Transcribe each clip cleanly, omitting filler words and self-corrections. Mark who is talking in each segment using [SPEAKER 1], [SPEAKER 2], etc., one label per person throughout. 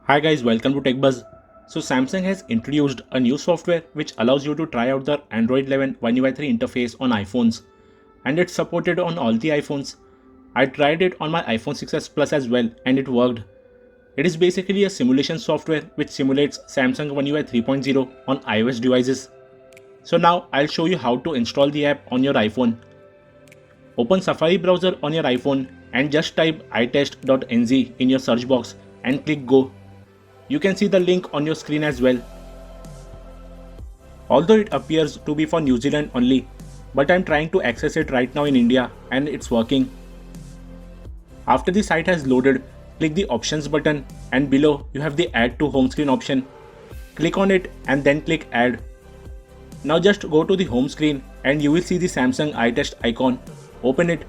[SPEAKER 1] Hi guys, welcome to TechBuzz. So Samsung has introduced a new software which allows you to try out their Android 11 One UI 3 interface on iPhones, and it's supported on all the iPhones. I tried it on my iPhone 6s Plus as well and it worked. It is basically a simulation software which simulates Samsung One UI 3.0 on iOS devices. So now I'll show you how to install the app on your iPhone. Open Safari browser on your iPhone and just type itest.nz in your search box and click go. You can see the link on your screen as well. Although it appears to be for New Zealand only, but I'm trying to access it right now in India and it's working. After the site has loaded, click the options button and below you have the add to home screen option. Click on it and then click add. Now just go to the home screen and you will see the Samsung iTest icon. Open it.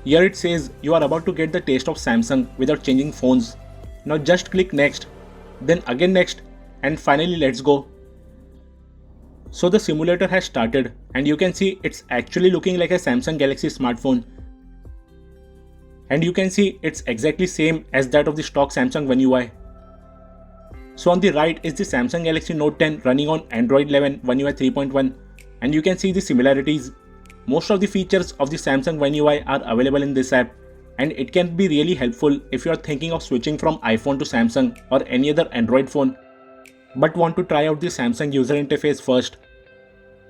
[SPEAKER 1] Here it says you are about to get the taste of Samsung without changing phones. Now just click next, then again next, and finally let's go. So the simulator has started and you can see it's actually looking like a Samsung Galaxy smartphone. And you can see it's exactly same as that of the stock Samsung One UI. So on the right is the Samsung Galaxy Note 10 running on Android 11 One UI 3.1, and you can see the similarities. Most of the features of the Samsung One UI are available in this app, and it can be really helpful if you are thinking of switching from iPhone to Samsung or any other Android phone, but want to try out the Samsung user interface first.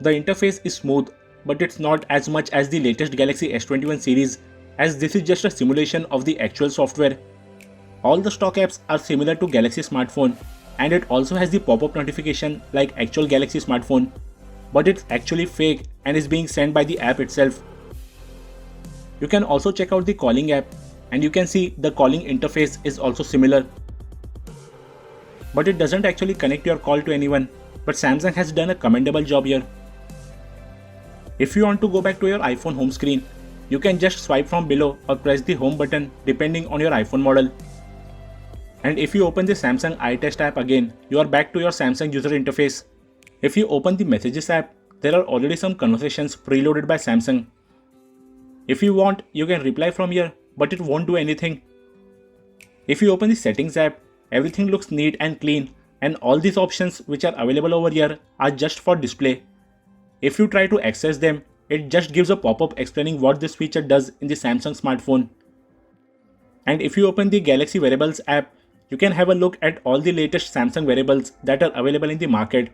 [SPEAKER 1] The interface is smooth, but it's not as much as the latest Galaxy S21 series, as this is just a simulation of the actual software. All the stock apps are similar to Galaxy smartphone, and it also has the pop-up notification like actual Galaxy smartphone, but it's actually fake and is being sent by the app itself. You can also check out the calling app and you can see the calling interface is also similar. But it doesn't actually connect your call to anyone, but Samsung has done a commendable job here. If you want to go back to your iPhone home screen, you can just swipe from below or press the home button depending on your iPhone model. And if you open the Samsung iTest app again, you are back to your Samsung user interface. If you open the Messages app, there are already some conversations preloaded by Samsung. If you want, you can reply from here, but it won't do anything. If you open the Settings app, everything looks neat and clean, and all these options which are available over here are just for display. If you try to access them, it just gives a pop-up explaining what this feature does in the Samsung smartphone. And if you open the Galaxy Wearables app, you can have a look at all the latest Samsung wearables that are available in the market,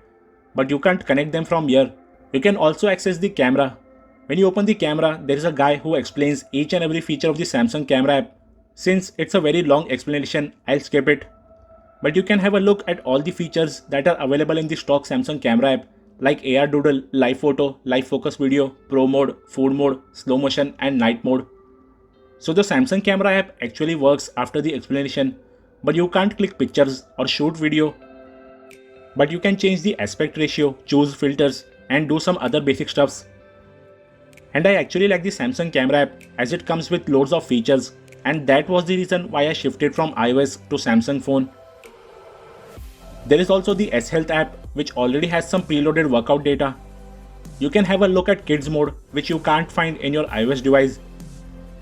[SPEAKER 1] but you can't connect them from here. You can also access the camera. When you open the camera, there is a guy who explains each and every feature of the Samsung camera app. Since it's a very long explanation, I'll skip it. But you can have a look at all the features that are available in the stock Samsung camera app, like AR Doodle, Live Photo, Live Focus Video, Pro Mode, Food Mode, Slow Motion and Night Mode. So the Samsung camera app actually works after the explanation, but you can't click pictures or shoot video. But you can change the aspect ratio, choose filters and do some other basic stuffs. And I actually like the Samsung camera app as it comes with loads of features, and that was the reason why I shifted from iOS to Samsung phone. There is also the S Health app which already has some preloaded workout data. You can have a look at Kids mode which you can't find in your iOS device.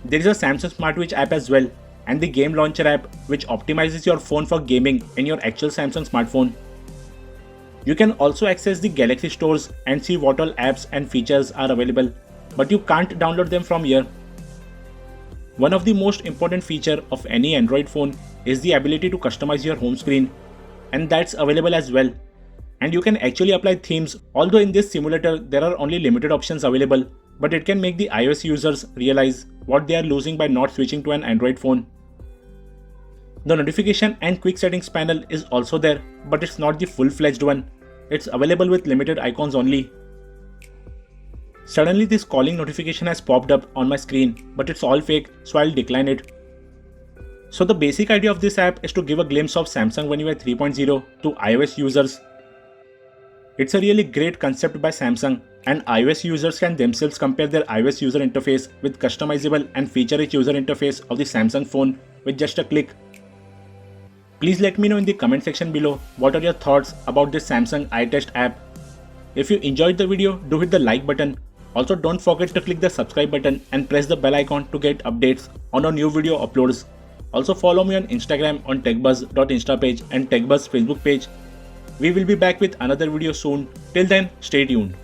[SPEAKER 1] There is a Samsung SmartWatch app as well, and the Game Launcher app which optimizes your phone for gaming in your actual Samsung smartphone. You can also access the Galaxy stores and see what all apps and features are available, but you can't download them from here. One of the most important feature of any Android phone is the ability to customize your home screen, and that's available as well. And you can actually apply themes, although in this simulator there are only limited options available, but it can make the iOS users realize what they are losing by not switching to an Android phone. The notification and quick settings panel is also there, but it's not the full-fledged one. It's available with limited icons only. Suddenly this calling notification has popped up on my screen, but it's all fake, so I'll decline it. So the basic idea of this app is to give a glimpse of Samsung One UI 3.0 to iOS users. It's a really great concept by Samsung, and iOS users can themselves compare their iOS user interface with customizable and feature-rich user interface of the Samsung phone with just a click. Please let me know in the comment section below what are your thoughts about this Samsung iTest app. If you enjoyed the video, do hit the like button. Also don't forget to click the subscribe button and press the bell icon to get updates on our new video uploads. Also follow me on Instagram on techbuzz.insta page and techbuzz Facebook page. We will be back with another video soon. Till then, stay tuned.